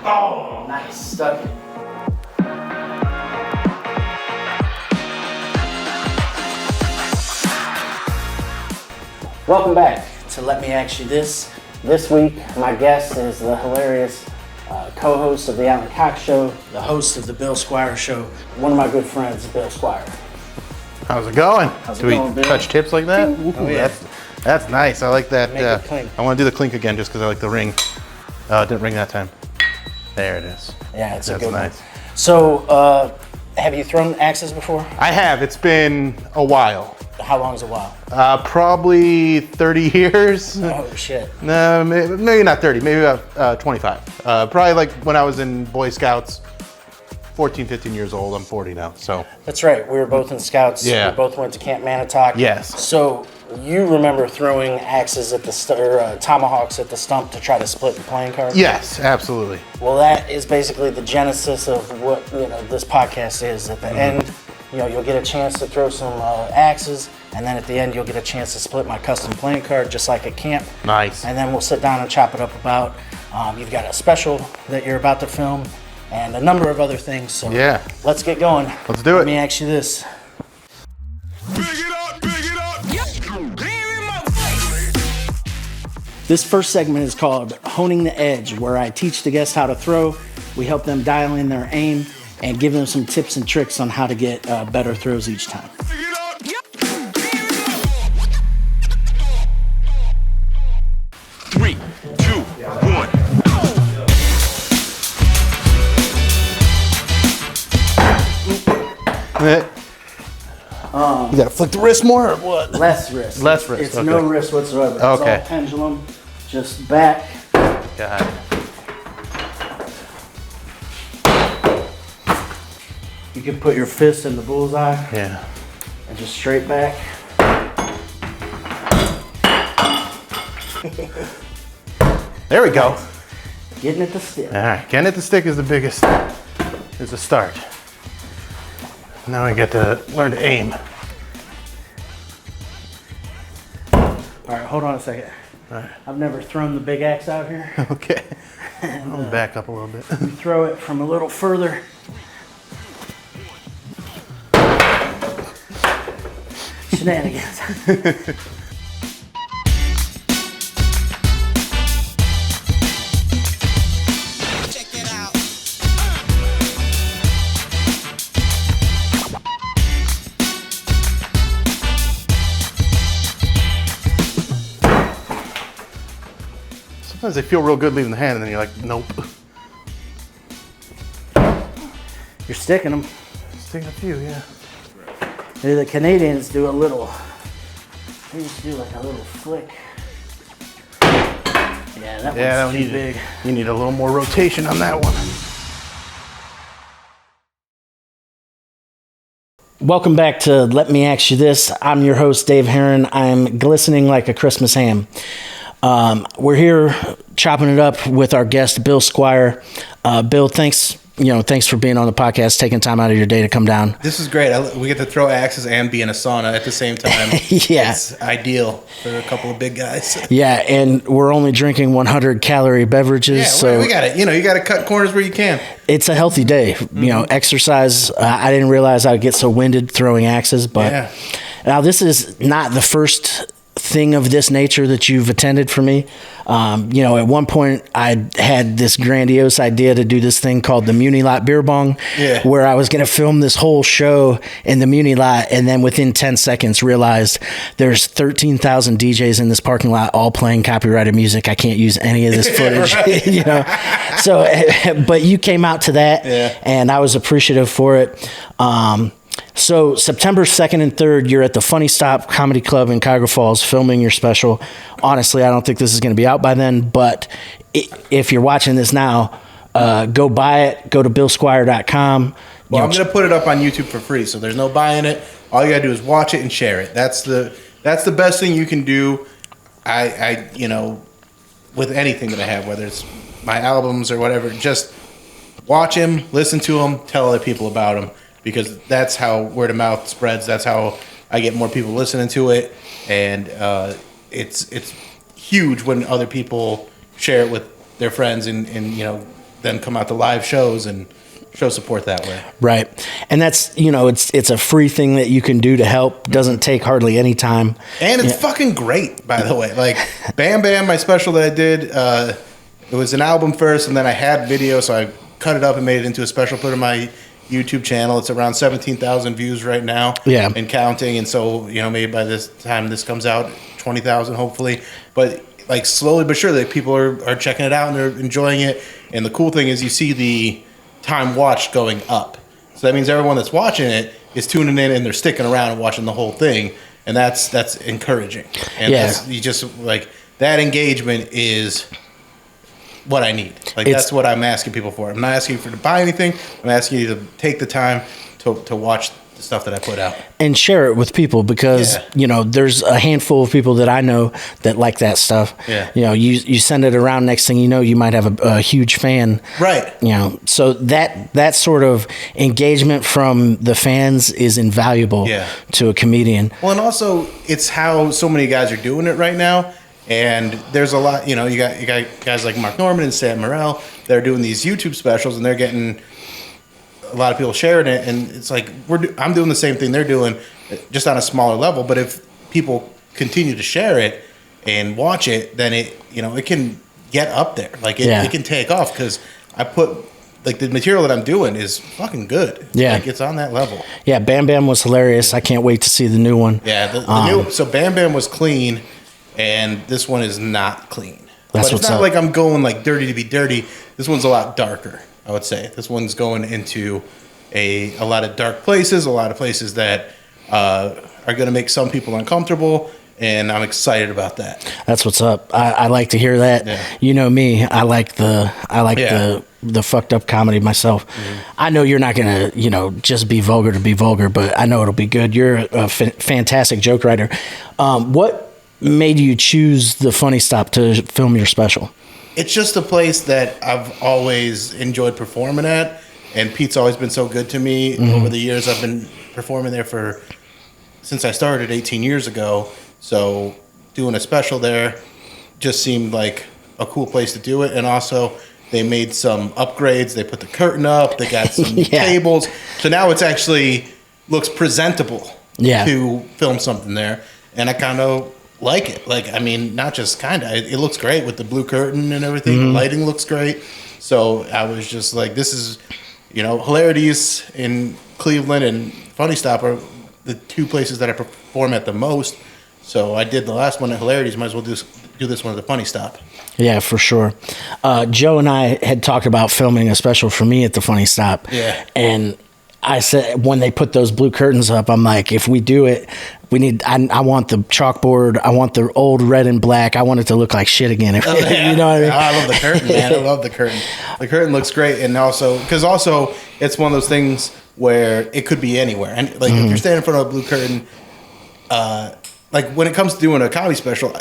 Oh, nice. Stuck it. Welcome back to Let Me Ask You This. This week, my guest is the hilarious co-host of the Alan Cox Show, the host of the Bill Squire Show, one of my good friends, Bill Squire. How's it going? Do we touch tips like that? Oh, yeah. That's nice. I like that. Make it clink. I want to do the clink again just because I like the ring. It didn't ring that time. There it is. Yeah, it's a That's good nice. one. So, have you thrown axes before? I have. It's been a while. How long is a while? Probably 30 years. Oh, shit. No, maybe not 30. Maybe about 25. Probably like when I was in Boy Scouts. 14, 15 years old. I'm 40 now, so. That's right. We were both in Scouts. Yeah. We both went to Camp Manitowoc. Yes. So you remember throwing axes at the tomahawks at the stump to try to split the playing card? Yes, absolutely. Well, that is basically the genesis of what this podcast is. At the end, you'll get a chance to throw some axes, and then at the end, you'll get a chance to split my custom playing card, just like at camp. Nice. And then we'll sit down and chop it up about. You've got a special that you're about to film, and a number of other things. So yeah, let's get going. Let's do it. Let me ask you this. Big it up, big it up. This first segment is called Honing the Edge, where I teach the guests how to throw. We help them dial in their aim and give them some tips and tricks on how to get better throws each time. Big it up. 3, 2, 1. You gotta flick the wrist more or what? Less wrist. Less wrist, It's okay. no wrist whatsoever. It's Okay. all pendulum, just back. God. You can put your fist in the bullseye Yeah. and just straight back. There we go. Getting it to stick. All right, getting it to stick is the biggest, is the start. Now I get to learn to aim. All right, hold on a second. All right. I've never thrown the big axe out here. Okay. I'll back up a little bit. You throw it from a little further. Shenanigans. Sometimes they feel real good leaving the hand, and then you're like, nope. You're sticking them. Sticking a few, yeah. The Canadians do a little, they used to do like a little flick. Yeah, that one's too big. You need a little more rotation on that one. Welcome back to Let Me Ask You This. I'm your host, Dave Heron. I'm glistening like a Christmas ham. We're here chopping it up with our guest, Bill Squire. Bill, thanks for being on the podcast, taking time out of your day to come down. This is great. We get to throw axes and be in a sauna at the same time. Yeah. It's ideal for a couple of big guys. Yeah, and we're only drinking 100-calorie beverages. Yeah, so we got it. You got to cut corners where you can. It's a healthy day. Exercise. I didn't realize I'd get so winded throwing axes, but Yeah. Now this is not the first thing of this nature that you've attended for me. At one point I had this grandiose idea to do this thing called the Muni Lot Beer Bong, where I was going to film this whole show in the Muni Lot, and then within 10 seconds realized there's 13,000 DJs in this parking lot all playing copyrighted music. I can't use any of this footage, So, but you came out to that, and I was appreciative for it. So September 2nd and 3rd, you're at the Funny Stop Comedy Club in Cuyahoga Falls filming your special. Honestly, I don't think this is going to be out by then, but if you're watching this now, go buy it. Go to billsquire.com. Well, I'm going to put it up on YouTube for free, so there's no buying it. All you got to do is watch it and share it. That's the best thing you can do. I with anything that I have, whether it's my albums or whatever, just watch him, listen to him, tell other people about him. Because that's how word of mouth spreads. That's how I get more people listening to it, and it's huge when other people share it with their friends and then come out to live shows and show support that way. Right. And that's, it's a free thing that you can do to help. Doesn't take hardly any time. And it's fucking great, by the way. Like, Bam Bam, my special that I did, it was an album first, and then I had video, so I cut it up and made it into a special, put it on my YouTube channel. It's around 17,000 views right now. Yeah. And counting. And so, maybe by this time this comes out, 20,000 hopefully. But, like, slowly but surely, people are checking it out, and they're enjoying it. And the cool thing is you see the time watched going up. So that means everyone that's watching it is tuning in and they're sticking around and watching the whole thing, and that's encouraging. And that's, you just like that engagement is what I need. Like that's what I'm asking people for. I'm not asking you to buy anything. I'm asking you to take the time to watch the stuff that I put out and share it with people, because there's a handful of people that I know that like that stuff. You send it around, next thing you know, you might have a huge fan, right? So that sort of engagement from the fans is invaluable to a comedian. Well, and also it's how so many guys are doing it right now. And there's a lot, you got guys like Mark Norman and Sam Morrell. They're doing these YouTube specials, and they're getting a lot of people sharing it, and it's like I'm doing the same thing they're doing, just on a smaller level. But if people continue to share it and watch it, then it can get up there. Like it can take off, because I put like the material that I'm doing is fucking good. Yeah, like it's on that level. Yeah, Bam Bam was hilarious. I can't wait to see the new one. Yeah, the new. So Bam Bam was clean, and this one is not clean. But it's not like I'm going like dirty to be dirty. This one's a lot darker, I would say. This one's going into a lot of dark places, a lot of places that are going to make some people uncomfortable, and I'm excited about that. That's what's up. I like to hear that. Yeah. You know me. I like the fucked up comedy myself. Mm-hmm. I know you're not going to, just be vulgar to be vulgar, but I know it'll be good. You're a fantastic joke writer. What made you choose the Funny Stop to film your special? It's just a place that I've always enjoyed performing at, and Pete's always been so good to me over the years. I've been performing there since I started 18 years ago. So doing a special there just seemed like a cool place to do it. And also they made some upgrades. They put the curtain up. They got some tables. So now it's actually looks presentable to film something there. And I kind of like it. Like, I mean, not just kind of. It looks great with the blue curtain and everything. The lighting looks great. So I was just like, this is, Hilarities in Cleveland and Funny Stop are the two places that I perform at the most. So I did the last one at Hilarities. Might as well do this one at the Funny Stop. Yeah, for sure. Joe and I had talked about filming a special for me at the Funny Stop. Yeah. And I said, when they put those blue curtains up, I'm like, if we do it, I want the chalkboard. I want the old red and black. I want it to look like shit again. You know what I mean? I love the curtain, man. I love the curtain. The curtain looks great. And also, because it's one of those things where it could be anywhere. And like, if you're standing in front of a blue curtain, like when it comes to doing a comedy special,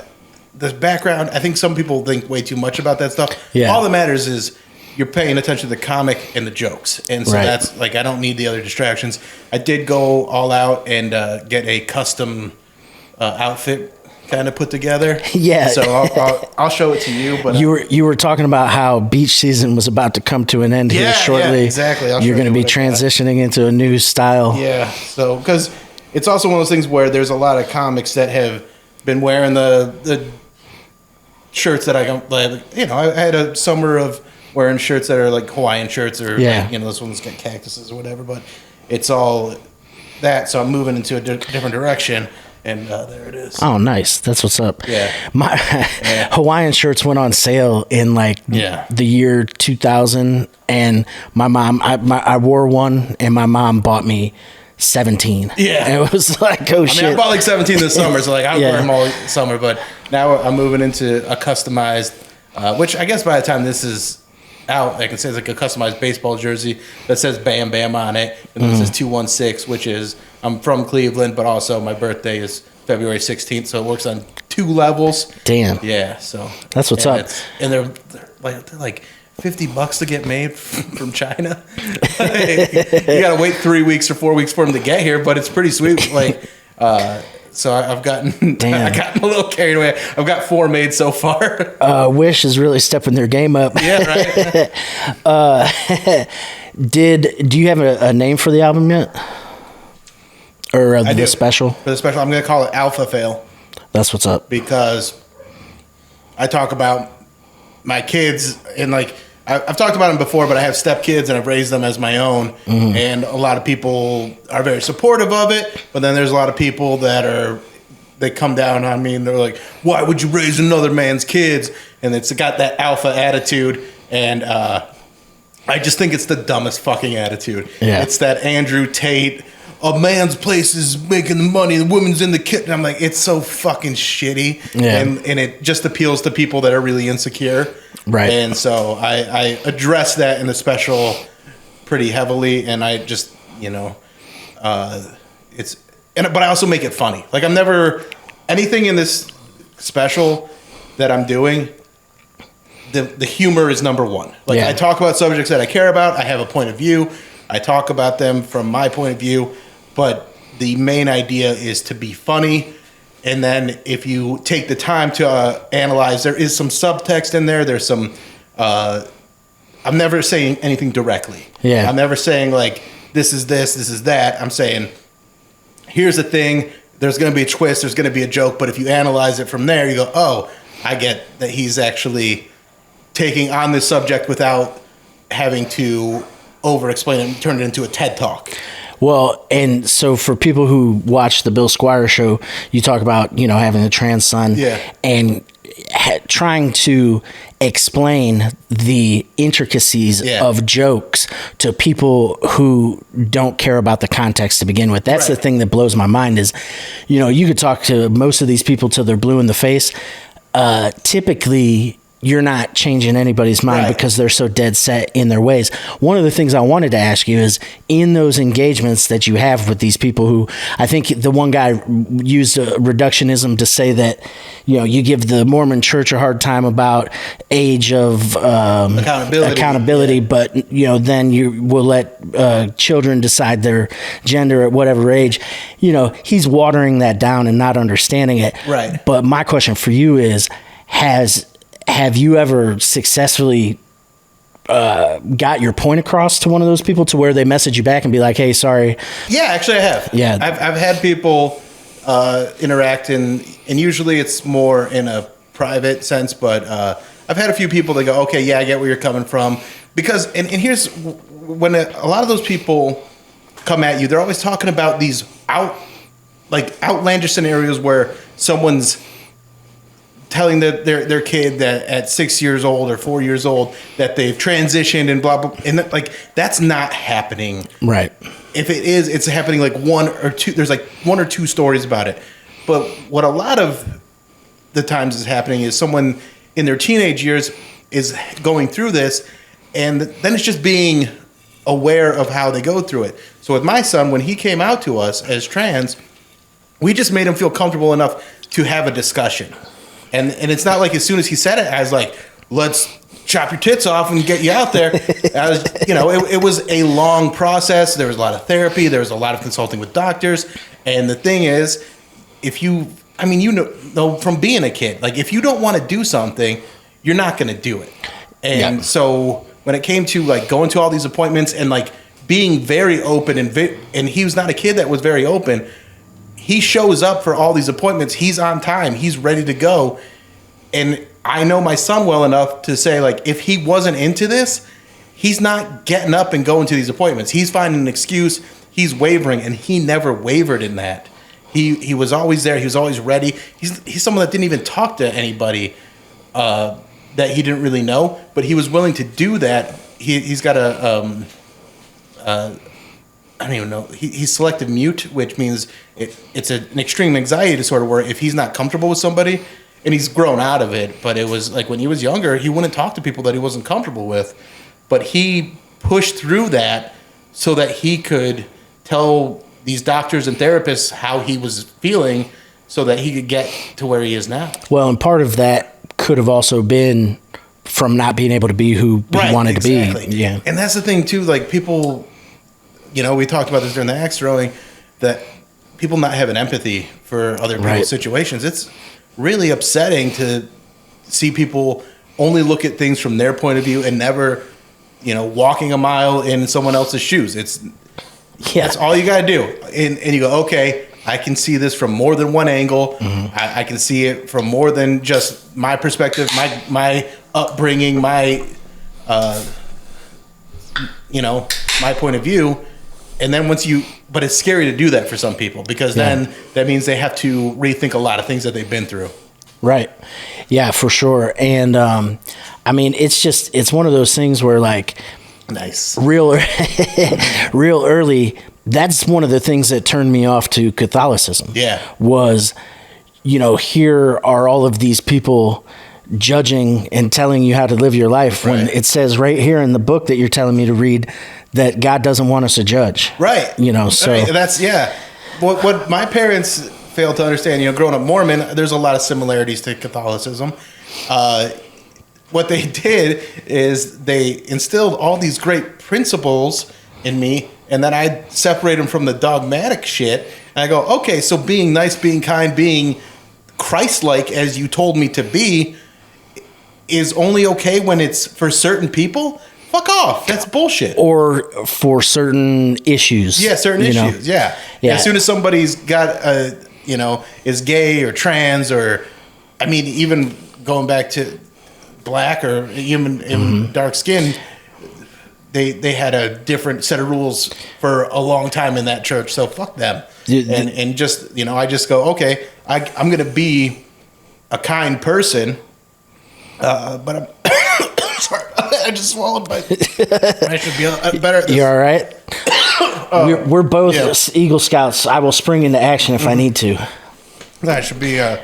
the background, I think some people think way too much about that stuff. Yeah. All that matters is you're paying attention to the comic and the jokes. And so that's like, I don't need the other distractions. I did go all out and get a custom outfit kind of put together. Yeah. So I'll show it to you. But you were talking about how beach season was about to come to an end here shortly. Yeah, exactly. You're going to be transitioning into a new style. Yeah. So, because it's also one of those things where there's a lot of comics that have been wearing the shirts that I don't like. I had a summer of wearing shirts that are like Hawaiian shirts or those ones got cactuses or whatever, but it's all that. So I'm moving into a different direction, and there it is. Oh, nice. That's what's up. Yeah. My Hawaiian shirts went on sale in the year 2000, and my mom, I wore one, and my mom bought me 17. Yeah. And it was like, shit. I bought like 17 this summer, so like I wear them all summer, but now I'm moving into a customized, which I guess by the time this is out, I can say it's like a customized baseball jersey that says Bam Bam on it, and then it says 216, which is I'm from Cleveland, but also my birthday is February 16th, so it works on 2 levels. Damn. Yeah, so that's what's up. And they're like $50 to get made from China. You gotta wait 3 weeks or 4 weeks for them to get here, but it's pretty sweet. Like So I've gotten Damn. I gotten a little carried away. I've got 4 made so far. Wish is really stepping their game up. Yeah, right. Do you have a name for the album yet? Or I the do. special? For the special, I'm going to call it Alpha Fail That's what's up. because I talk about my kids and like I've talked about them before, but I have stepkids and I've raised them as my own. And a lot of people are very supportive of it, but then there's a lot of people they come down on me and they're like, "Why would you raise another man's kids?" And it's got that alpha attitude, and I just think it's the dumbest fucking attitude. Yeah. It's that Andrew Tate. A man's place is making the money, the woman's in the kitchen. I'm like, it's so fucking shitty. Yeah. And it just appeals to people that are really insecure. Right. And so I address that in the special pretty heavily. And I just, but I also make it funny. Like I'm never, anything in this special that I'm doing, the humor is number one. Like Yeah. I talk about subjects that I care about. I have a point of view. I talk about them from my point of view. But the main idea is to be funny. And then if you take the time to analyze, there is some subtext in there. There's some, I'm never saying anything directly. Yeah. I'm never saying like, this is this is that. I'm saying, here's the thing. There's going to be a twist. There's going to be a joke. But if you analyze it from there, you go, oh, I get that he's actually taking on this subject without having to over-explain it and turn it into a TED Talk. Well, and so for people who watch the Bill Squire show, you talk about, having a trans son and trying to explain the intricacies of jokes to people who don't care about the context to begin with. That's the thing that blows my mind is, you could talk to most of these people till they're blue in the face. Typically, you're not changing anybody's mind because they're so dead set in their ways. One of the things I wanted to ask you is in those engagements that you have with these people who, I think the one guy used a reductionism to say that, you give the Mormon church a hard time about age of accountability, but, then you will let children decide their gender at whatever age. He's watering that down and not understanding it. Right. But my question for you is, have you ever successfully got your point across to one of those people to where they message you back and be like, "Hey, sorry"? Yeah, actually I have. Yeah. I've had people interact and usually it's more in a private sense, but I've had a few people that go, "Okay, yeah, I get where you're coming from." Because, and here's, when a lot of those people come at you, they're always talking about these outlandish scenarios where someone's telling their kid that at 6 years old or 4 years old that they've transitioned and blah blah, and that's not happening. Right. If it is, it's happening like one or two. There's like 1 or 2 stories about it. But what a lot of the times is happening is someone in their teenage years is going through this, and then it's just being aware of how they go through it. So with my son, when he came out to us as trans, we just made him feel comfortable enough to have a discussion. And it's not like as soon as he said it, I was like, "Let's chop your tits off and get you out there." It was a long process. There was a lot of therapy. There was a lot of consulting with doctors. And the thing is, if you know from being a kid, like if you don't want to do something, you're not going to do it. And so when it came to like going to all these appointments and like being very open and he was not a kid that was very open. He shows up for all these appointments. He's on time. He's ready to go. And I know my son well enough to say, like, if he wasn't into this, he's not getting up and going to these appointments. He's finding an excuse. He's wavering, and he never wavered in that. He was always there. He was always ready. He's someone that didn't even talk to anybody that he didn't really know, but he was willing to do that. He's got I don't even know. He's selective mute, which means it's an extreme anxiety disorder where if he's not comfortable with somebody, and he's grown out of it, but it was like when he was younger, he wouldn't talk to people that he wasn't comfortable with. But he pushed through that so that he could tell these doctors and therapists how he was feeling so that he could get to where he is now. Well, and part of that could have also been from not being able to be who he wanted to be. Yeah. And that's the thing, too. Like, people, we talked about this during the axe throwing, that people not having empathy for other people's Right. situations. It's really upsetting to see people only look at things from their point of view and never, walking a mile in someone else's shoes. That's all you got to do. And you go, okay, I can see this from more than one angle. I can see it from more than just my perspective, my upbringing, my point of view. And then but it's scary to do that for some people, because then that means they have to rethink a lot of things that they've been through. Right. Yeah, for sure. And it's one of those things where, like, Nice. real early, that's one of the things that turned me off to Catholicism. Yeah. Was, here are all of these people judging and telling you how to live your life, when Right. it says right here in the book that you're telling me to read that God doesn't want us to judge. Right. So Right. That's, what my parents failed to understand, growing up Mormon, there's a lot of similarities to Catholicism. What they did is they instilled all these great principles in me, and then I separate them from the dogmatic shit. And I go, okay, so being nice, being kind, being Christ-like as you told me to be is only okay when it's for certain people? Fuck off. That's bullshit. or for certain issues. Yeah, certain issues. Yeah. Yeah. As soon as somebody's got is gay or trans, or even going back to black or even in dark skin, they had a different set of rules for a long time in that church. So fuck them. And just I just go, okay, I'm gonna be a kind person, but I'm sorry, I just swallowed my. I should be better at this. You all right? We're both Eagle Scouts. I will spring into action if I need to. I should be. I'll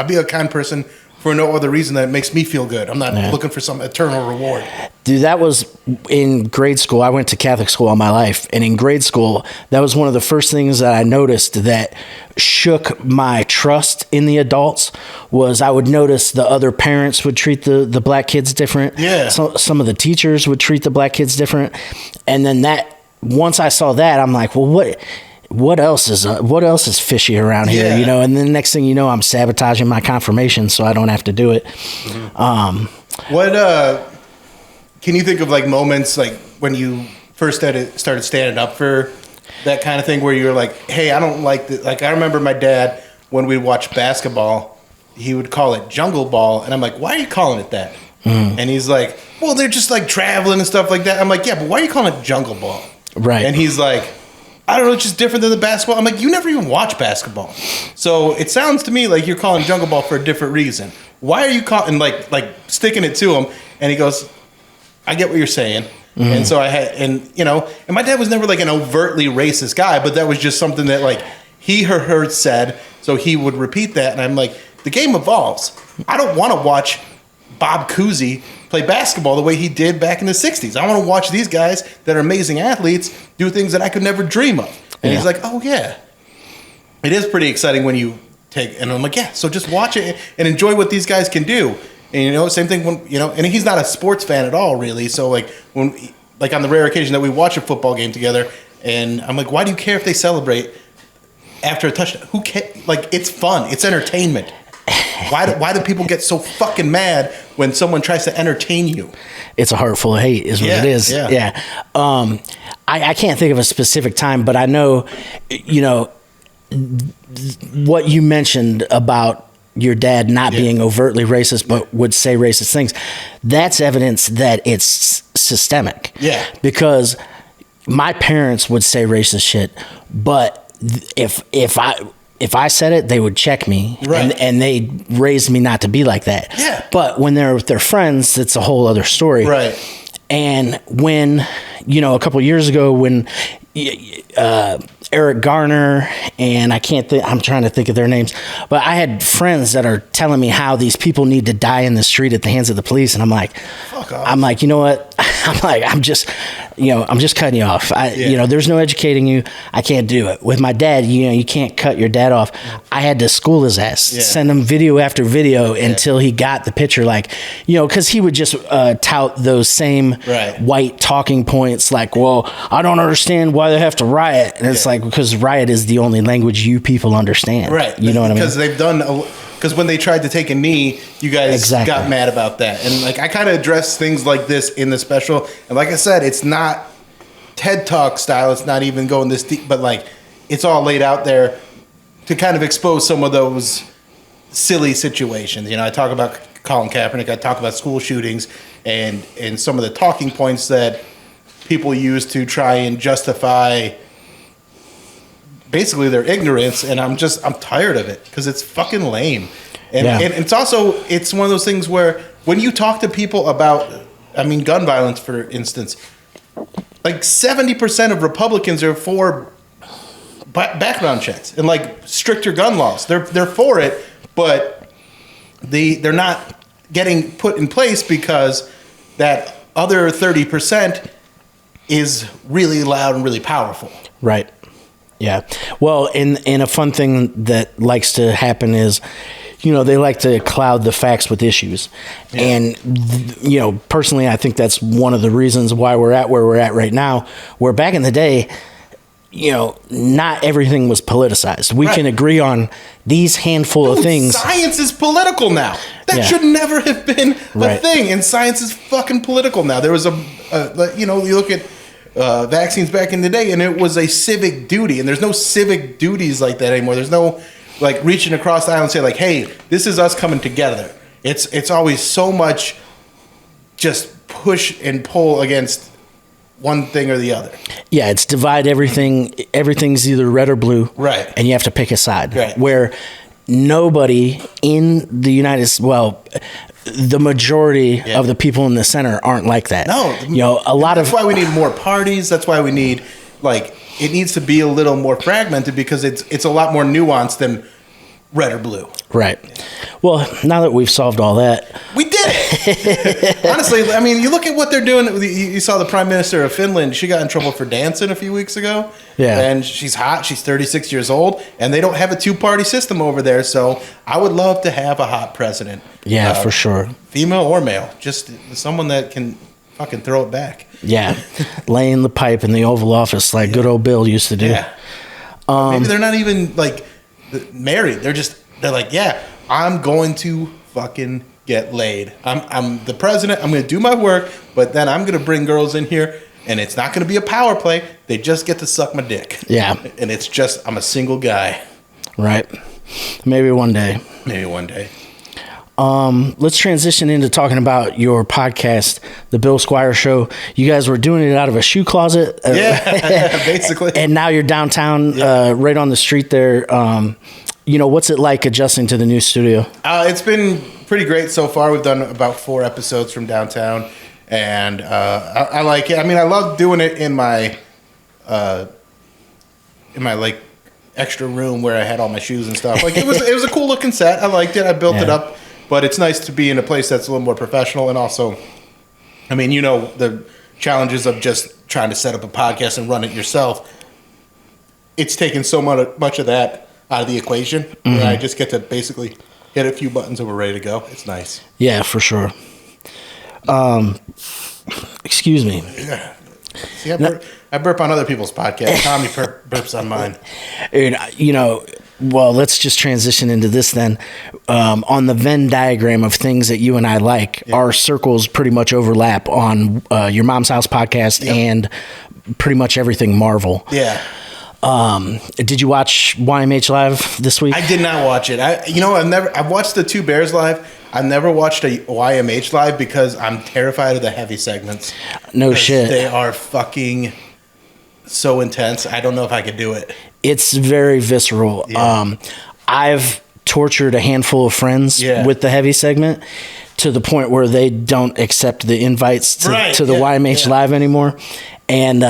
be a kind person for no other reason that it makes me feel good. I'm not looking for some eternal reward. Dude, that was in grade school. I went to Catholic school all my life. And in grade school, that was one of the first things that I noticed that shook my trust in the adults. Was I would notice the other parents would treat the black kids different. Yeah. So, some of the teachers would treat the black kids different. And then once I saw that, I'm like, well, what else is fishy around here? Yeah. And then the next thing you know, I'm sabotaging my confirmation so I don't have to do it. What can you think of, like, moments like when you first started standing up for that kind of thing, where you're like, hey, I don't like this. Like, I remember my dad, when we watched basketball, he would call it jungle ball, and I'm like, why are you calling it that? And he's like, well, they're just like traveling and stuff like that. I'm like, yeah, but why are you calling it jungle ball? Right. And he's like, I don't know, it's just different than the basketball. I'm like, you never even watch basketball. So it sounds to me like you're calling jungle ball for a different reason. Why are you calling, like sticking it to him? And he goes, I get what you're saying. And so and my dad was never like an overtly racist guy, but that was just something that, like, he heard said, so he would repeat that. And I'm like, the game evolves. I don't want to watch Bob Cousy play basketball the way he did back in the 60s. I want to watch these guys that are amazing athletes do things that I could never dream of. And he's like, oh, yeah. It is pretty exciting when you take, and I'm like, yeah, so just watch it and enjoy what these guys can do. And, same thing when, and he's not a sports fan at all, really. So, like, on the rare occasion that we watch a football game together, and I'm like, why do you care if they celebrate after a touchdown? Who cares? Like, it's fun. It's entertainment. Why do people get so fucking mad when someone tries to entertain you? It's a heart full of hate is what it is. Yeah. I can't think of a specific time, but I know, what you mentioned about your dad not being overtly racist, but would say racist things. That's evidence that it's systemic. Yeah. Because my parents would say racist shit, but if I said it, they would check me, and they raised me not to be like that. Yeah. But when they're with their friends, it's a whole other story. Right. And when, a couple of years ago, when Eric Garner and I'm trying to think of their names, but I had friends that are telling me how these people need to die in the street at the hands of the police, and I'm like, fuck off. I'm like, you know what? I'm like, I'm just cutting you off. There's no educating you. I can't do it. With my dad, you can't cut your dad off. I had to school his ass, send him video after video until he got the picture. Like, because he would just tout those same white talking points. Like, well, I don't understand why they have to riot. And it's like, because riot is the only language you people understand. Right. You know what I mean? Because they've done... Because when they tried to take a knee, you guys got mad about that. And like I kind of address things like this in the special. And like I said, it's not TED Talk style. It's not even going this deep. But like it's all laid out there to kind of expose some of those silly situations. I talk about Colin Kaepernick. I talk about school shootings and some of the talking points that people use to try and justify basically their ignorance, and I'm tired of it because it's fucking lame. And it's one of those things where when you talk to people about, gun violence, for instance, like 70% of Republicans are for background checks and like stricter gun laws. They're for it, but they're not getting put in place because that other 30% is really loud and really powerful. Right. Yeah. Well, and a fun thing that likes to happen is, they like to cloud the facts with issues. Yeah. And, personally, I think that's one of the reasons why we're at where we're at right now, where back in the day, not everything was politicized. We can agree on these handful of things. Science is political now. That should never have been a thing. And science is fucking political now. There was you look at vaccines back in the day, and it was a civic duty, and there's no civic duties like that anymore. There's no like reaching across the aisle and say like, hey, this is us coming together. It's always so much just push and pull against one thing or the other. Yeah, it's divide everything. Everything's either red or blue. Right. And you have to pick a side. Right. Where nobody in the the majority of the people in the center aren't like that. No. That's why we need more parties. That's why we need, it needs to be a little more fragmented because it's a lot more nuanced than red or blue. Right. Well, now that we've solved all that. We did it! Honestly, you look at what they're doing. You saw the Prime Minister of Finland. She got in trouble for dancing a few weeks ago. Yeah. And she's hot. She's 36 years old. And they don't have a two-party system over there. So I would love to have a hot president. Yeah, for sure. Female or male. Just someone that can fucking throw it back. Yeah. Laying the pipe in the Oval Office like good old Bill used to do. Yeah. Maybe they're not even, married. They're like, yeah, I'm going to fucking get laid. I'm the president. I'm going to do my work, but then I'm going to bring girls in here, and it's not going to be a power play. They just get to suck my dick. Yeah. And it's just, I'm a single guy. Right. Maybe one day. Maybe one day. Let's transition into talking about your podcast, The Bill Squire Show. You guys were doing it out of a shoe closet. Basically. And now you're downtown, right on the street there. What's it like adjusting to the new studio? It's been pretty great so far. We've done about 4 episodes from downtown, and I like it. I love doing it in my extra room where I had all my shoes and stuff. It was a cool looking set. I liked it. I built it up. But it's nice to be in a place that's a little more professional. And also, the challenges of just trying to set up a podcast and run it yourself. It's taken so much of that out of the equation. Mm-hmm. And I just get to basically hit a few buttons and we're ready to go. It's nice. Yeah, for sure. Excuse me. Yeah. See, I burp on other people's podcasts. Tommy burps on mine. Well, let's just transition into this then. On the Venn diagram of things that you and I like, our circles pretty much overlap on Your Mom's House podcast and pretty much everything Marvel. Yeah. Did you watch YMH Live this week? I did not watch it. I've watched the 2 Bears Live. I've never watched a YMH Live because I'm terrified of the heavy segments. No shit. They are fucking so intense. I don't know if I could do it. It's very visceral. Yeah. I've tortured a handful of friends with the heavy segment to the point where they don't accept the invites to the YMH Live anymore. And,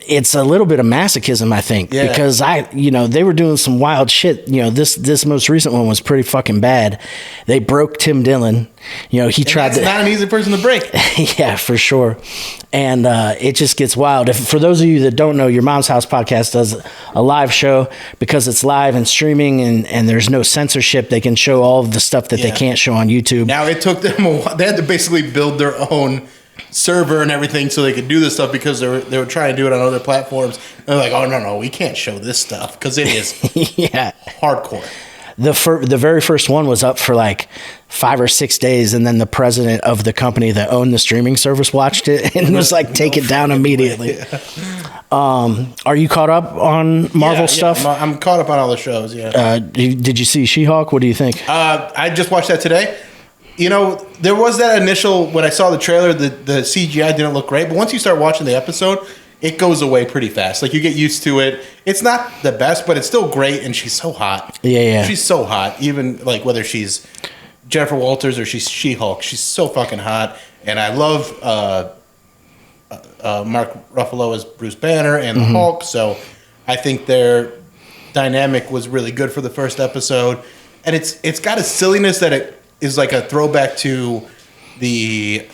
it's a little bit of masochism, I think, because they were doing some wild shit. This most recent one was pretty fucking bad. They broke Tim Dillon. He tried to. Not an easy person to break. Yeah, for sure. And it just gets wild. For those of you that don't know, Your Mom's House podcast does a live show because it's live and streaming, and there's no censorship. They can show all of the stuff that they can't show on YouTube. Now it took them a while. They had to basically build their own server and everything so they could do this stuff because they were trying to do it on other platforms. And they're like, oh no, we can't show this stuff because it is hardcore. The very first one was up for like 5 or 6 days, and then the president of the company that owned the streaming service watched it and was like, take it down immediately. Are you caught up on Marvel stuff? I'm caught up on all the shows, Did you see She-Hulk? What do you think? I just watched that today. There was that initial, when I saw the trailer, the CGI didn't look great, but once you start watching the episode, it goes away pretty fast. Like, you get used to it. It's not the best, but it's still great, and she's so hot. Yeah. She's so hot, even, like, whether she's Jennifer Walters or she's She-Hulk. She's so fucking hot, and I love Mark Ruffalo as Bruce Banner and the Hulk, so I think their dynamic was really good for the first episode, and it's got a silliness that it is like a throwback to the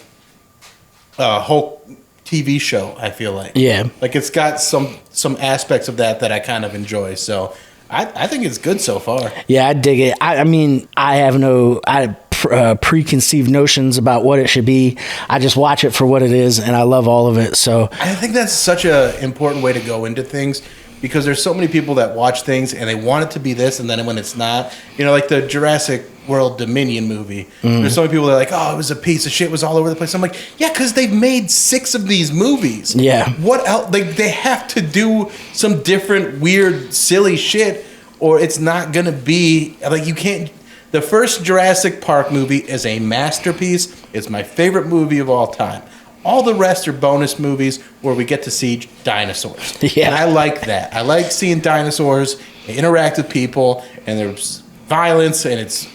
Hulk TV show, I feel like. Yeah. Like, it's got some aspects of that I kind of enjoy. So I think it's good so far. Yeah, I dig it. I mean, I have preconceived notions about what it should be. I just watch it for what it is, and I love all of it. So I think that's such an important way to go into things, because there's so many people that watch things and they want it to be this, and then when it's not, like the Jurassic World Dominion movie. There's so many people that are like, oh, it was a piece of shit, it was all over the place. I'm like, yeah, because they've made 6 of these movies. Yeah. What else? Like, they have to do some different, weird, silly shit, or it's not going to be, like, you can't. The first Jurassic Park movie is a masterpiece. It's my favorite movie of all time. All the rest are bonus movies where we get to see dinosaurs. Yeah. And I like that. I like seeing dinosaurs interact with people, and there's violence, and it's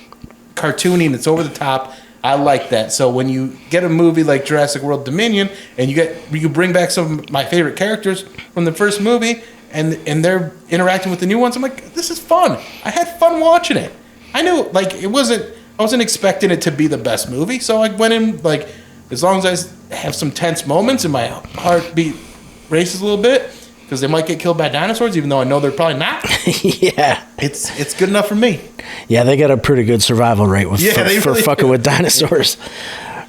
cartoony, and it's over the top. I like that. So when you get a movie like Jurassic World Dominion, and you bring back some of my favorite characters from the first movie, and they're interacting with the new ones, I'm like, this is fun. I had fun watching it. I knew, like, I wasn't expecting it to be the best movie, so I went in, like, as long as I have some tense moments and my heartbeat races a little bit, because they might get killed by dinosaurs, even though I know they're probably not. Yeah. It's good enough for me. Yeah, they got a pretty good survival rate for fucking with dinosaurs.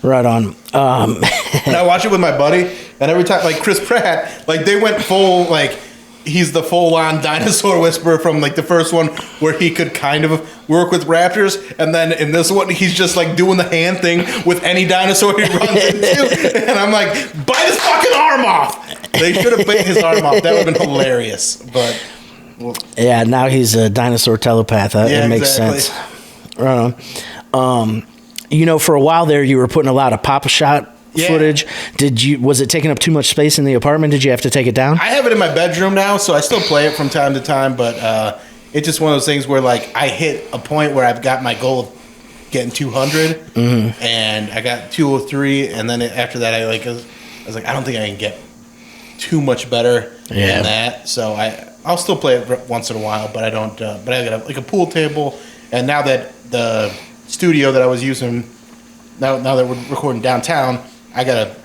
Right on. And I watch it with my buddy, and every time, like, Chris Pratt, like, they went full, like, he's the full-on dinosaur whisperer from, like, the first one where he could kind of work with raptors, and then in this one he's just, like, doing the hand thing with any dinosaur he runs into, and I'm like, bite his fucking arm off. They should have bit his arm off. That would have been hilarious. But yeah, now he's a dinosaur telepath. That makes sense. Right on. For a while there, you were putting a lot of Papa Shot footage. Was it taking up too much space in the apartment? Did you have to take it down? I have it in my bedroom now, so I still play it from time to time, but it's just one of those things where, like, I hit a point where I've got my goal of getting 200, and I got 203, and then after that I was like, I don't think I can get too much better than that, so I'll still play it once in a while, but I don't, but I got a pool table, and now that the studio that I was using, now that we're recording downtown, I gotta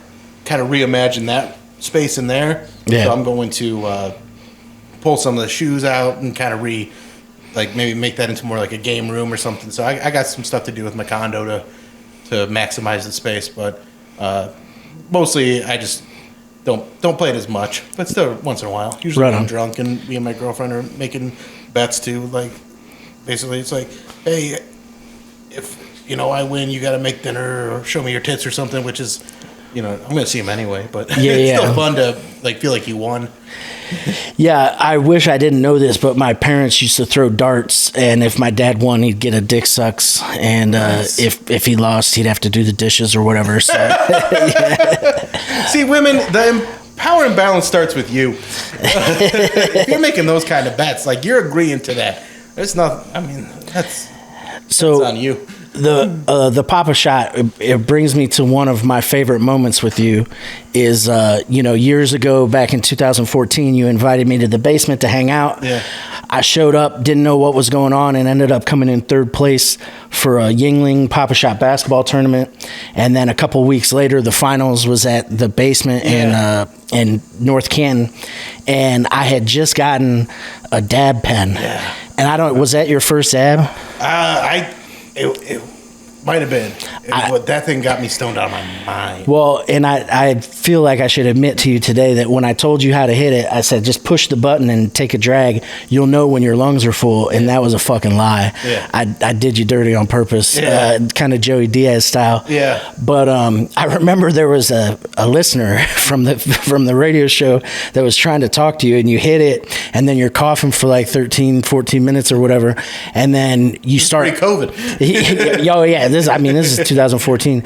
kind of reimagine that space in there. Yeah. So I'm going to pull some of the shoes out and kind of maybe make that into more like a game room or something. So I got some stuff to do with my condo to maximize the space, but mostly I just don't play it as much, but still once in a while. Usually when I'm drunk and me and my girlfriend are making bets too. Like, basically it's like, hey, if I win, you got to make dinner or show me your tits or something, which is, I'm going to see them anyway, but it's still fun to feel like you won. Yeah, I wish I didn't know this, but my parents used to throw darts, and if my dad won, he'd get a dick sucks, and nice. If he lost, he'd have to do the dishes or whatever. So, See, women, the power and balance starts with you. If you're making those kind of bets, like, you're agreeing to that. There's nothing. I mean, that's on you. the Papa Shot, it brings me to one of my favorite moments with you. Is years ago, back in 2014, you invited me to the basement to hang out. Yeah. I showed up, didn't know what was going on, and ended up coming in third place for a Yingling Papa Shot basketball tournament. And then a couple weeks later, the finals was at the basement in North Canton, and I had just gotten a dab pen. Yeah. And was that your first dab? It might have been. But that thing got me stoned out of my mind. Well, and I feel like I should admit to you today that when I told you how to hit it, I said, just push the button and take a drag. You'll know when your lungs are full. And that was a fucking lie. Yeah. I did you dirty on purpose, kind of Joey Diaz style. Yeah. But I remember there was a listener from the radio show that was trying to talk to you, and you hit it, and then you're coughing for like 13, 14 minutes or whatever. And then you start... Pre-COVID. Oh, yeah. This is 2014.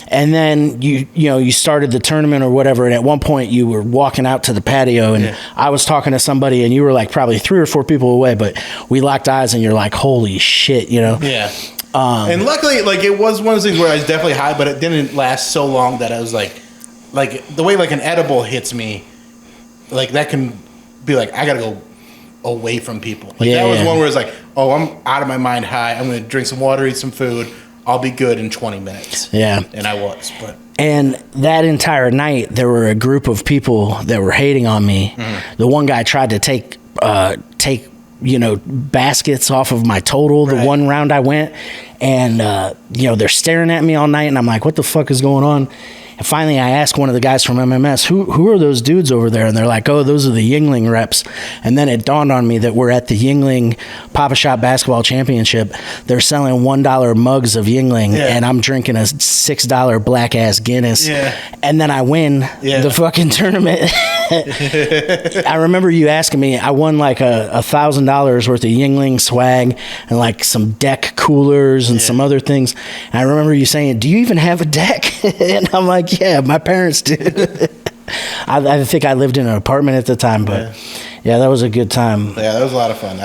And then you started the tournament or whatever, and at one point you were walking out to the patio, and I was talking to somebody, and you were like probably 3 or 4 people away, but we locked eyes, and you're like, holy shit, Yeah. And luckily, like, it was one of those things where I was definitely high, but it didn't last so long that I was like the way like an edible hits me, like that can be like, I gotta go away from people. Like that was one where it's like, oh, I'm out of my mind high. I'm gonna drink some water, eat some food. I'll be good in 20 minutes. Yeah. And I was, but. And that entire night, there were a group of people that were hating on me. Mm-hmm. The one guy tried to take baskets off of my total the one round I went. And, they're staring at me all night. And I'm like, what the fuck is going on? And finally, I asked one of the guys from MMS, who are those dudes over there? And they're like, oh, those are the Yingling reps. And then it dawned on me that we're at the Yingling Papa Shot Basketball Championship. They're selling $1 mugs of Yingling, and I'm drinking a $6 black-ass Guinness. Yeah. And then I win the fucking tournament. I remember you asking me, I won like $1,000 worth of Yingling swag and like some deck coolers and some other things. And I remember you saying, do you even have a deck? And I'm like, yeah, my parents do. I think I lived in an apartment at the time, but that was a good time. Yeah, that was a lot of fun.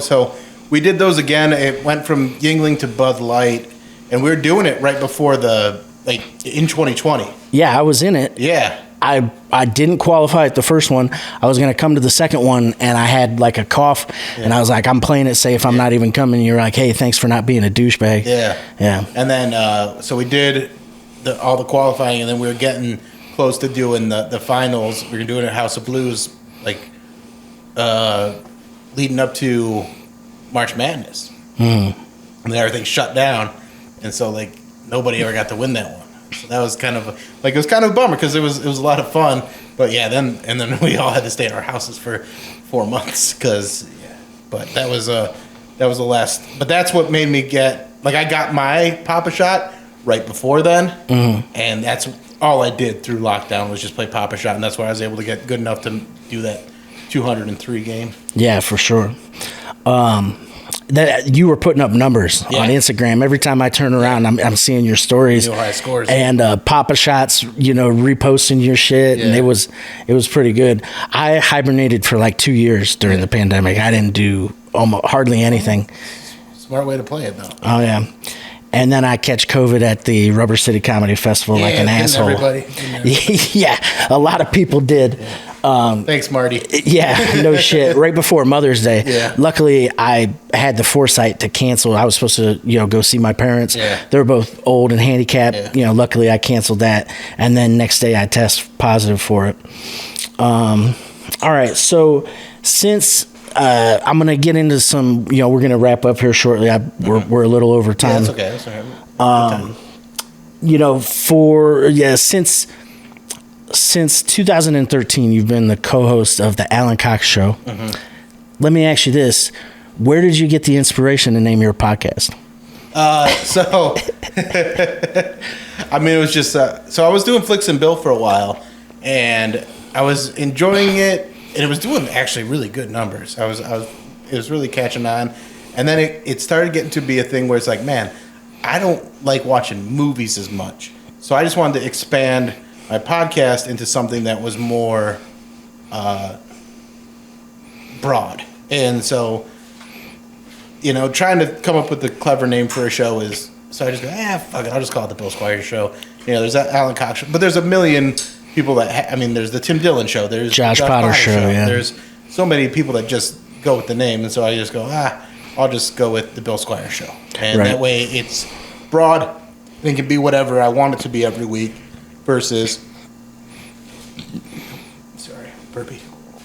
So we did those again. It went from Yingling to Bud Light, and we were doing it right before in 2020. Yeah, I was in it. Yeah. I didn't qualify at the first one. I was going to come to the second one, and I had like a cough, and I was like, I'm playing it safe. I'm not even coming. You're like, hey, thanks for not being a douchebag. Yeah. Yeah. And then, so we did all the qualifying, and then we were getting close to doing the finals. We were doing it at House of Blues, leading up to March Madness. And then everything shut down, and so nobody ever got to win that one. So that was kind of it was kind of a bummer because it was a lot of fun. But then we all had to stay in our houses for 4 months but that was the last. But that's what made me get I got my Papa Shot right before then, and that's all I did through lockdown was just play Papa Shot, and that's why I was able to get good enough to do that 203 game. Yeah, for sure. That you were putting up numbers on Instagram. Every time I turn around, I'm seeing your stories. High scores. And Papa Shots, reposting your shit, and it was pretty good. I hibernated for 2 years during the pandemic. I didn't do hardly anything. Smart way to play it, though. Oh yeah. And then I catch COVID at the Rubber City Comedy Festival like an asshole. Everybody. Yeah, a lot of people did. Thanks, Marty. Yeah, no shit. Right before Mother's Day. Yeah. Luckily, I had the foresight to cancel. I was supposed to, go see my parents. Yeah. They're both old and handicapped. Yeah. Luckily I canceled that. And then next day I test positive for it. All right. So since I'm going to get into some, we're going to wrap up here shortly. We're a little over time. Yeah, that's okay. That's all right. Since 2013, you've been the co-host of the Alan Cox Show. Let me ask you this. Where did you get the inspiration to name your podcast? It was just... so I was doing Flicks and Bill for a while, and I was enjoying it, and it was doing actually really good numbers. It was really catching on. And then it started getting to be a thing where it's like, man, I don't like watching movies as much. So I just wanted to expand my podcast into something that was more broad. And so trying to come up with a clever name for a show is, so I just go, fuck it, I'll just call it the Bill Squire Show. There's that Alan Cox show, but there's a million people that, there's the Tim Dillon Show, there's Josh Potter show, yeah. There's so many people that just go with the name, and so I just go, I'll just go with the Bill Squire Show. And that way it's broad, and it can be whatever I want it to be every week, versus, sorry, burpee.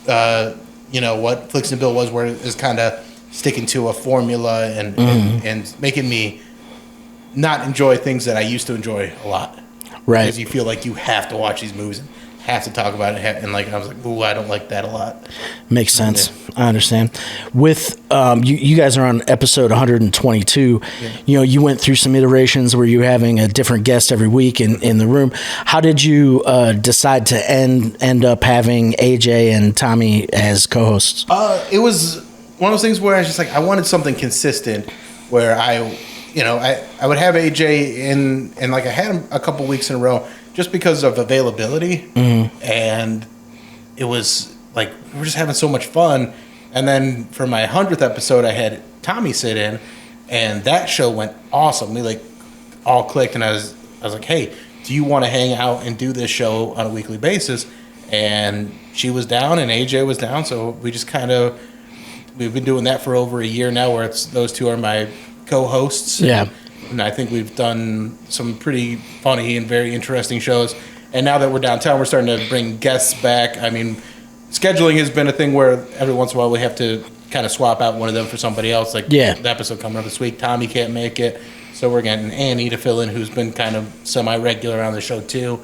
What Flicks and Bill was, where it is kind of sticking to a formula and making me not enjoy things that I used to enjoy a lot. Right. Because you feel like you have to watch these movies and have to talk about it. And I was like, ooh, I don't like that a lot. Makes sense. Yeah. I understand. With you guys are on episode 122. Yeah. You went through some iterations where you were having a different guest every week in the room. How did you decide to end up having AJ and Tommy as co-hosts? It was one of those things where I was just like, I wanted something consistent where I would have AJ in, and I had him a couple weeks in a row just because of availability. And it was we were just having so much fun. And then for my 100th episode, I had Tommy sit in, and that show went awesome. We all clicked, and I was like, hey, do you want to hang out and do this show on a weekly basis? And she was down, and AJ was down, so we just we've been doing that for over a year now, where those two are my co-hosts. Yeah. And I think we've done some pretty funny and very interesting shows. And now that we're downtown, we're starting to bring guests back. Scheduling has been a thing where every once in a while we have to kind of swap out one of them for somebody else. The episode coming up this week, Tommy can't make it. So we're getting Annie to fill in, who's been kind of semi-regular on the show too.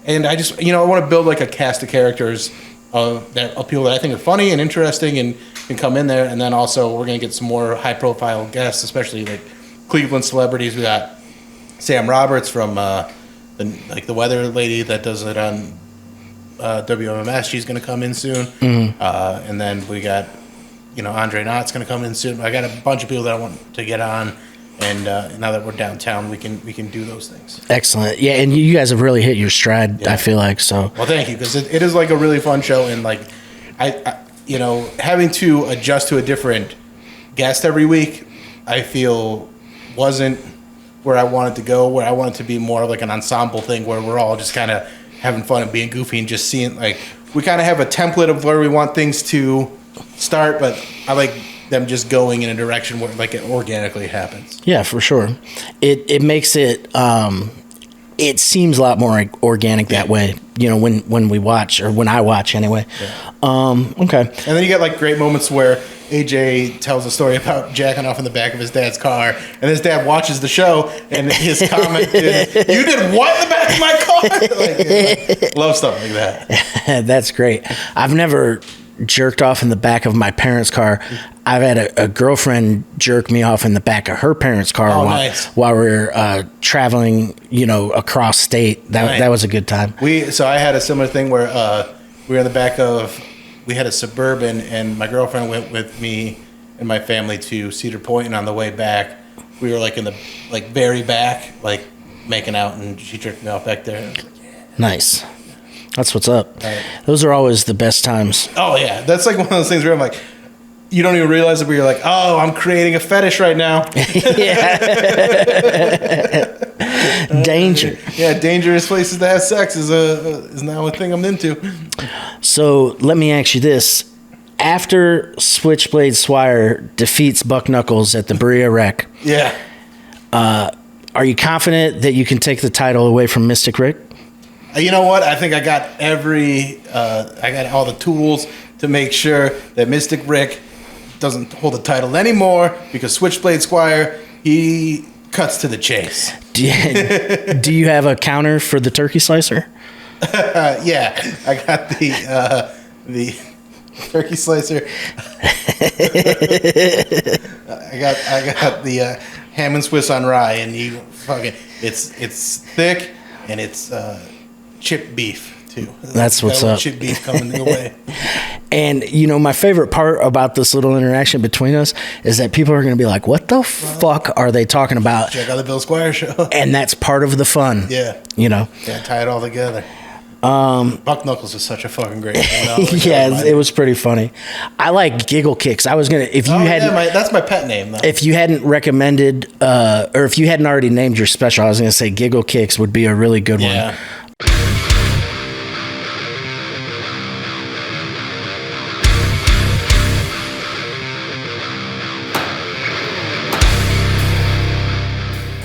And I just, I want to build a cast of characters of people that I think are funny and interesting and can come in there. And then also we're going to get some more high-profile guests, especially Cleveland celebrities. We got Sam Roberts from the weather lady that does it on WMMS. She's going to come in soon. And then we got Andre Knott's going to come in soon. I got a bunch of people that I want to get on. And now that we're downtown, we can do those things. Excellent. Yeah, and you guys have really hit your stride, I feel like. So. Well, thank you, because it is a really fun show. And I having to adjust to a different guest every week, I feel wasn't where I wanted to go, where I wanted to be more of an ensemble thing where we're all just kind of having fun and being goofy and just seeing, we kind of have a template of where we want things to start, but I like them just going in a direction where it organically happens. Yeah, for sure. It makes it it seems a lot more organic that way, when we watch, or when I watch anyway. Yeah. Okay. And then you get great moments where AJ tells a story about jacking off in the back of his dad's car, and his dad watches the show, and his comment is, "You did what in the back of my car?" Love stuff like that. That's great. I've never jerked off in the back of my parents' car. I've had a girlfriend jerk me off in the back of her parents' car while we were traveling, across state. That was a good time. So I had a similar thing where we were in the back of, we had a Suburban, and my girlfriend went with me and my family to Cedar Point, and on the way back, we were in the very back, making out, and she jerked me off back there. And I was like, yeah. Nice. That's what's up. Right. Those are always the best times. Oh, yeah. That's one of those things where I'm you don't even realize it, but you're oh, I'm creating a fetish right now. Yeah. Danger. Yeah, dangerous places to have sex is now a thing I'm into. So let me ask you this. After Switchblade Squire defeats Buck Knuckles at the Berea Rec, are you confident that you can take the title away from Mystic Rick? You know what? I think I got I got all the tools to make sure that Mystic Rick doesn't hold the title anymore, because Switchblade Squire, he cuts to the chase. Do you have a counter for the turkey slicer? Yeah, I got the turkey slicer. I got the ham and Swiss on rye, and it's thick, and it's chipped beef too. That's what's up. Chipped beef coming the way. And my favorite part about this little interaction between us is that people are going to be like, "What the fuck are they talking about?" Check out the Bill Squire show. And that's part of the fun. Yeah. Yeah, tie it all together. Buck Knuckles is such a fucking great name. Yeah, it was pretty funny. I like Giggle Kicks. I was gonna if you hadn't that's my pet name though. if you hadn't recommended or if you hadn't already named your special, I was gonna say Giggle Kicks would be a really good one.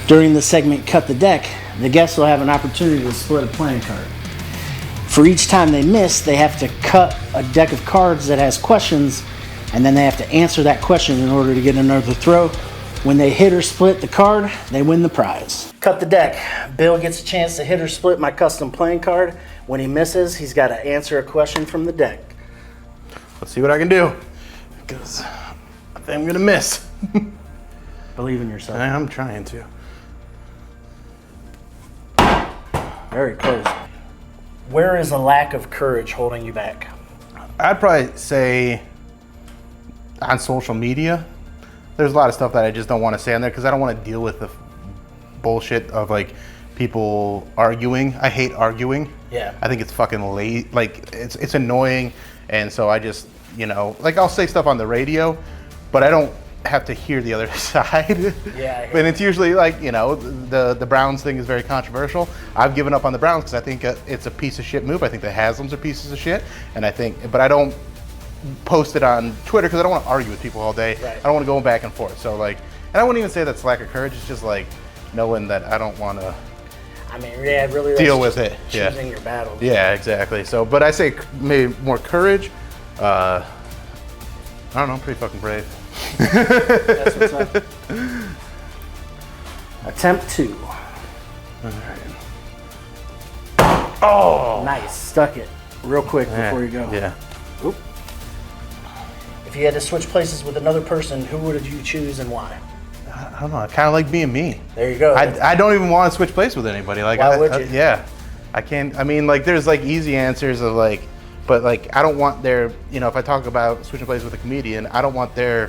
During the segment Cut the Deck, the guests will have an opportunity to split a playing card. For each time they miss, they have to cut a deck of cards that has questions, and then they have to answer that question in order to get another throw. When they hit or split the card, they win the prize. Cut the deck. Bill gets a chance to hit or split my custom playing card. When he misses, he's got to answer a question from the deck. Let's see what I can do, because I think I'm gonna miss. Believe in yourself. I'm trying to. Very close. Where is a lack of courage holding you back? I'd probably say on social media. There's a lot of stuff that I just don't want to say on there because I don't want to deal with the bullshit of like people arguing. I hate arguing. Yeah. I think it's fucking late. Like it's annoying, and so I just like I'll say stuff on the radio, but I don't have to hear the other side. Yeah. And it's usually like the Browns thing is very controversial. I've given up on the Browns because I think it's a piece of shit move. I think the Haslams are pieces of shit, and but I don't post it on Twitter because I don't want to argue with people all day. Right. I don't want to go back and forth. So like, and I wouldn't even say that's lack of courage. It's just like knowing that I don't want to. I mean, yeah, really deal with it. Choosing your battles. Yeah, exactly. So, but I say maybe more courage. I don't know. I'm pretty fucking brave. That's what's up. Attempt 2. All right. Oh, nice. Stuck it real quick before you go. Yeah. Oop. If you had to switch places with another person, who would you choose and why? I don't know. I kind of like being me. There you go. I don't even want to switch places with anybody. Like, why would you? Yeah. I can't. I mean, like, there's like easy answers of like, but like, I don't want their. If I talk about switching places with a comedian, I don't want their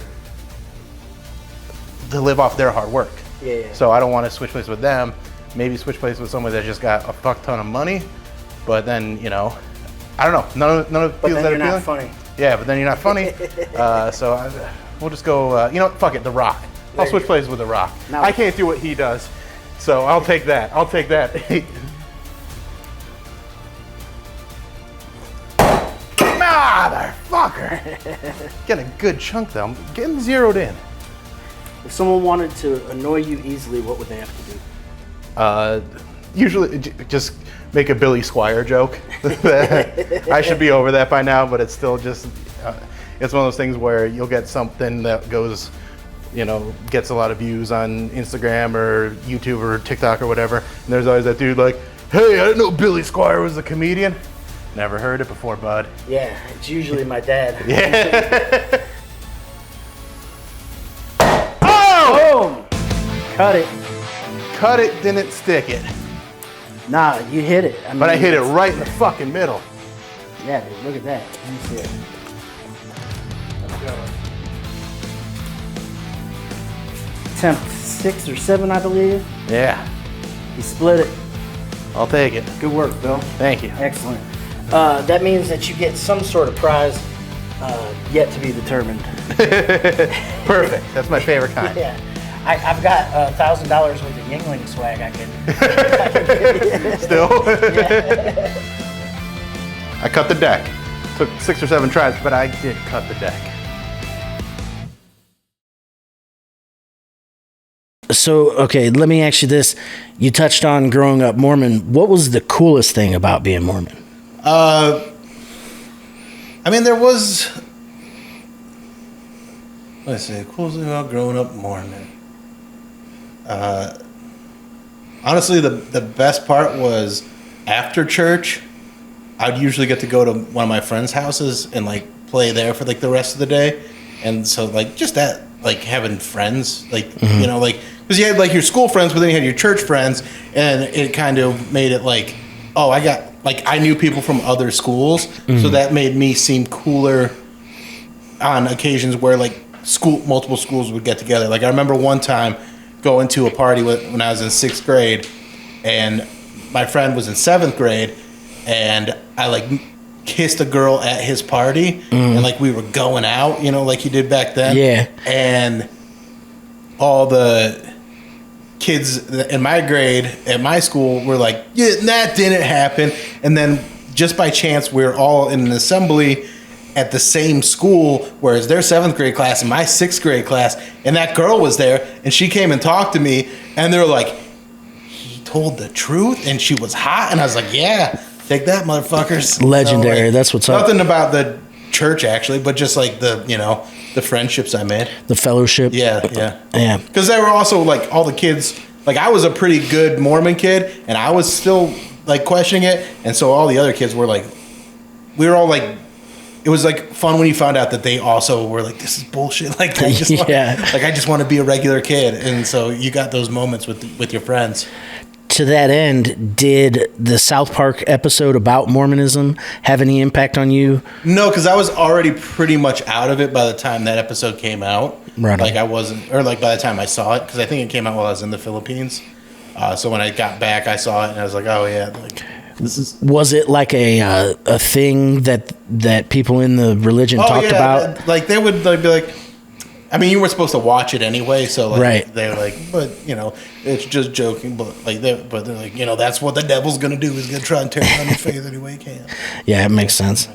to live off their hard work. Yeah. So I don't want to switch places with them. Maybe switch places with somebody that just got a fuck ton of money, but then I don't know. None of it But feels then that you're not appealing. funny. Yeah, but then you're not funny. We'll just go. Fuck it. The Rock. I'll switch places with The Rock. Now, I can't do what he does, so I'll take that. Motherfucker! Get a good chunk though. I'm getting zeroed in. If someone wanted to annoy you easily, what would they have to do? Usually just make a Billy Squire joke. I should be over that by now, but it's still just, it's one of those things where you'll get something that goes, gets a lot of views on Instagram or YouTube or TikTok or whatever. And there's always that dude like, hey, I didn't know Billy Squire was a comedian. Never heard it before, bud. Yeah, it's usually my dad. Yeah. Oh! Boom! Cut it. Cut it, didn't stick it. Nah, you hit it. But I hit it right in the fucking middle. Yeah, dude, look at that. Let me see it. Let's go. Attempt 6 or 7, I believe. Yeah. You split it. I'll take it. Good work, Bill. Thank you. Excellent. That means that you get some sort of prize yet to be determined. Perfect. That's my favorite kind. Yeah. I've got $1,000 worth of Yingling swag I can give you. Still? Yeah. I cut the deck. Took 6 or 7 tries, but I did cut the deck. So, okay, let me ask you this. You touched on growing up Mormon. What was the coolest thing about being Mormon? I mean, there was... Let's see, coolest thing about growing up Mormon. Honestly, the best part was after church, I'd usually get to go to one of my friends' houses and like play there for like the rest of the day. And so like just that, like having friends, like, like, because you had like your school friends, but then you had your church friends, and it kind of made it like, oh, I knew people from other schools, so that made me seem cooler on occasions where like multiple schools would get together. Like I remember one time going to a party when I was in 6th grade, and my friend was in 7th grade, and I like kissed a girl at his party, and like we were going out, you know, like you did back then. Yeah. And all the kids in my grade at my school were like, yeah, that didn't happen. And then just by chance, we're all in an assembly at the same school, whereas their 7th grade class and my 6th grade class, and that girl was there, and she came and talked to me, and they were like, he told the truth, and she was hot, and I was like, yeah, take that, motherfuckers. Legendary. So, like, that's what's up. Nothing about the church, actually, but just like the, you know, the friendships I made. The fellowship. Yeah. Yeah. Because they were also like all the kids, like I was a pretty good Mormon kid, and I was still like questioning it, and so all the other kids were like, we were all like, it was like fun when you found out that they also were like, this is bullshit. Like I just I just want to be a regular kid, and so you got those moments with your friends. To that end, did the South Park episode about Mormonism have any impact on you? No, because I was already pretty much out of it by the time that episode came out. Right. Like I wasn't, or like by the time I saw it, because I think it came out while I was in the Philippines. So when I got back, I saw it, and I was like, oh yeah, like this is. Was it like a thing that people in the religion talked about? Like they would like be like, I mean, you were supposed to watch it anyway, so like right. They're like, but you know, it's just joking, but they're like, you know, that's what the devil's gonna do. He's gonna try and tear down your faith any way he can. Yeah, it makes sense.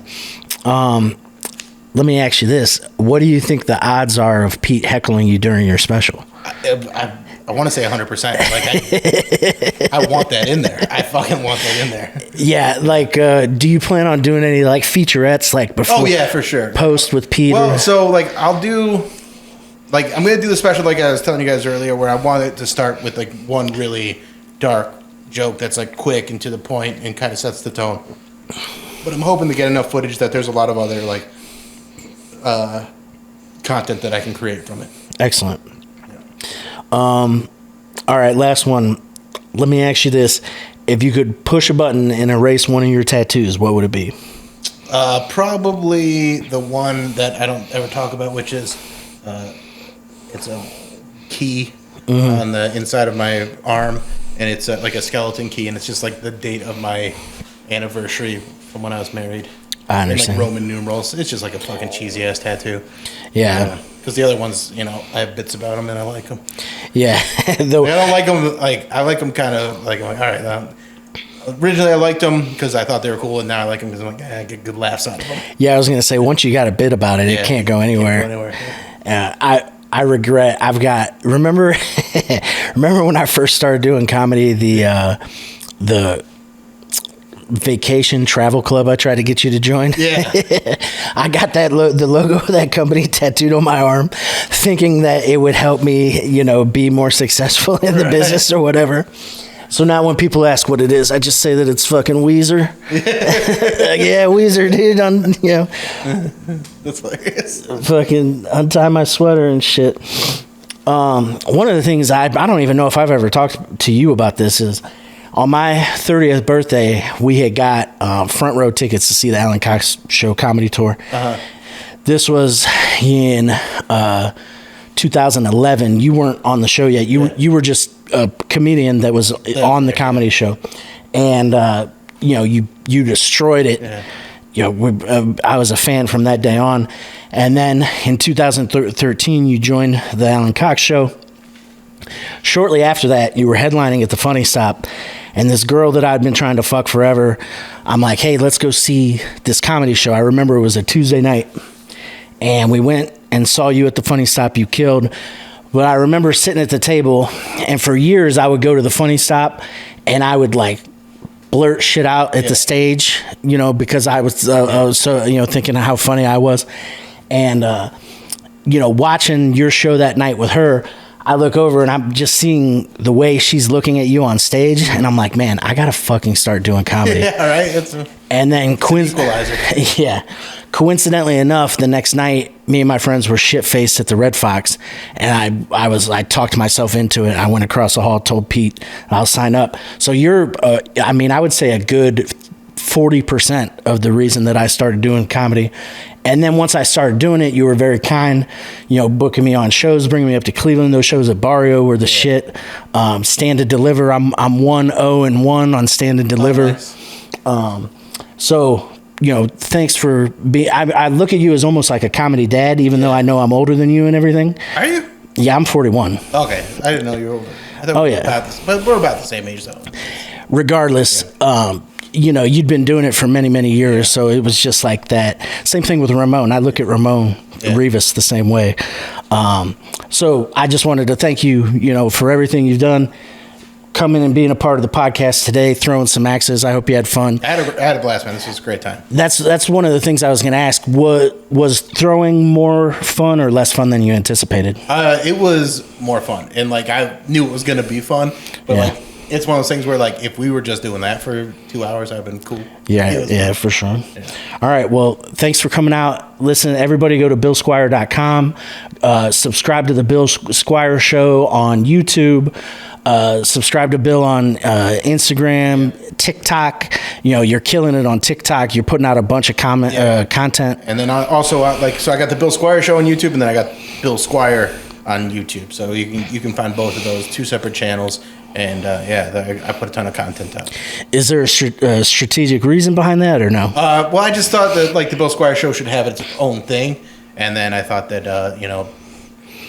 Let me ask you this: what do you think the odds are of Pete heckling you during your special? I want to say 100%. Like I want that in there. I fucking want that in there. Yeah, like, do you plan on doing any like featurettes like before? Oh yeah, for sure. Post with Peter. Well, so like I'll do, like I'm gonna do the special like I was telling you guys earlier, where I wanted to start with like one really dark joke that's like quick and to the point and kind of sets the tone. But I'm hoping to get enough footage that there's a lot of other like content that I can create from it. Excellent. All right, last one. Let me ask you this. If you could push a button and erase one of your tattoos, what would it be? Probably the one that I don't ever talk about, which is it's a key on the inside of my arm, and it's like a skeleton key, and it's just like the date of my anniversary from when I was married. I understand. And like Roman numerals. It's just like a fucking cheesy ass tattoo. Yeah. Because the other ones, you know, I have bits about them and I like them. Yeah. I don't like them, like, I like them kind of like, all right. Originally I liked them because I thought they were cool, and now I like them because I'm like, I get good laughs out of them. Yeah, I was going to say, once you got a bit about it, it can't go anywhere. I regret, remember when I first started doing comedy, the vacation travel club I tried to get you to join. Yeah. I got the logo of that company tattooed on my arm, thinking that it would help me, you know, be more successful in the business or whatever. So now when people ask what it is, I just say that it's fucking Weezer. Like, yeah, Weezer, dude. You know, that's hilarious. Fucking untie my sweater and shit. One of the things I don't even know if I've ever talked to you about this is, on my 30th birthday, we had got front row tickets to see the Alan Cox Show comedy tour. This was in 2011. You weren't on the show yet. You were just a comedian that was on the comedy show, and you know, you destroyed it. Yeah. You know, I was a fan from that day on, and then in 2013, you joined the Alan Cox Show. Shortly after that, you were headlining at the Funny Stop, and this girl that I'd been trying to fuck forever, I'm like, hey, let's go see this comedy show. I remember it was a Tuesday night, and we went and saw you at the Funny Stop. You killed. But I remember sitting at the table, and for years I would go to the Funny Stop, and I would like blurt shit out at the stage, you know, because I was so, you know, thinking of how funny I was. And, you know, watching your show that night with her, I look over and I'm just seeing the way she's looking at you on stage, and I'm like, man, I gotta fucking start doing comedy. Yeah, all right. And then coincidentally enough, the next night, me and my friends were shit-faced at the Red Fox, and I talked myself into it. I went across the hall, told Pete I'll sign up. So you're, I mean, I would say a good 40% of the reason that I started doing comedy. And then once I started doing it, you were very kind, you know, booking me on shows, bringing me up to Cleveland. Those shows at Barrio were the shit. Stand and Deliver. I'm 1-0-1 on Stand and Deliver. Oh, nice. So, thanks for being. I look at you as almost like a comedy dad, even though I know I'm older than you and everything. Are you? Yeah, I'm 41. Okay, I didn't know you were older. I thought we were about this, but we're about the same age, though. Regardless, you'd been doing it for many, many years, so it was just like that. Same thing with Ramon. I look at Ramon Rivas the same way. So I just wanted to thank you, for everything you've done, coming and being a part of the podcast today, throwing some axes. I hope you had fun. I had a blast, man. This was a great time. That's one of the things I was going to ask. What was throwing more fun or less fun than you anticipated? It was more fun, and I knew it was going to be fun, but it's one of those things where if we were just doing that for 2 hours, I'd been cool. Yeah, for sure. Yeah. All right. Well, thanks for coming out. Listen, everybody go to billsquire.com. Subscribe to the Bill Squire Show on YouTube. Subscribe to Bill on Instagram, TikTok. You're killing it on TikTok. You're putting out a bunch of content. And then I got the Bill Squire Show on YouTube, and then I got Bill Squire on YouTube. So you can find both of those, 2 separate channels. And I put a ton of content out. Is there a strategic reason behind that, or no? Well, I just thought that the Bill Squire Show should have its own thing, and then I thought that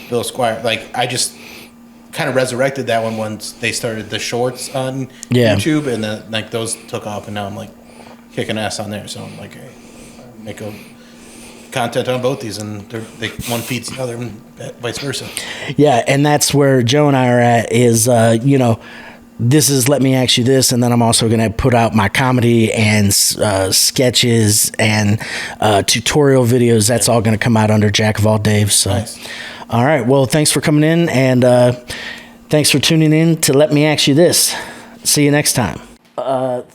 Bill Squire, I just kind of resurrected that one once they started the shorts on YouTube, and then those took off, and now I'm kicking ass on there. So I'm hey, make a content on both these, and one feeds the other, and vice versa. Yeah, and that's where Joe and I are at. Is this is Let Me Ask You This, and then I'm also going to put out my comedy and sketches and tutorial videos. That's all going to come out under Jack of All Dave. So, nice. All right. Well, thanks for coming in, and thanks for tuning in to Let Me Ask You This. See you next time.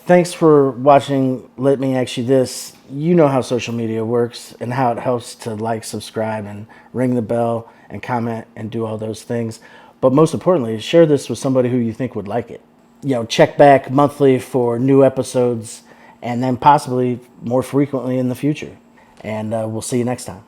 Thanks for watching Let Me Ask You This. You know how social media works and how it helps to subscribe, and ring the bell and comment and do all those things. But most importantly, share this with somebody who you think would like it. Check back monthly for new episodes, and then possibly more frequently in the future. And we'll see you next time.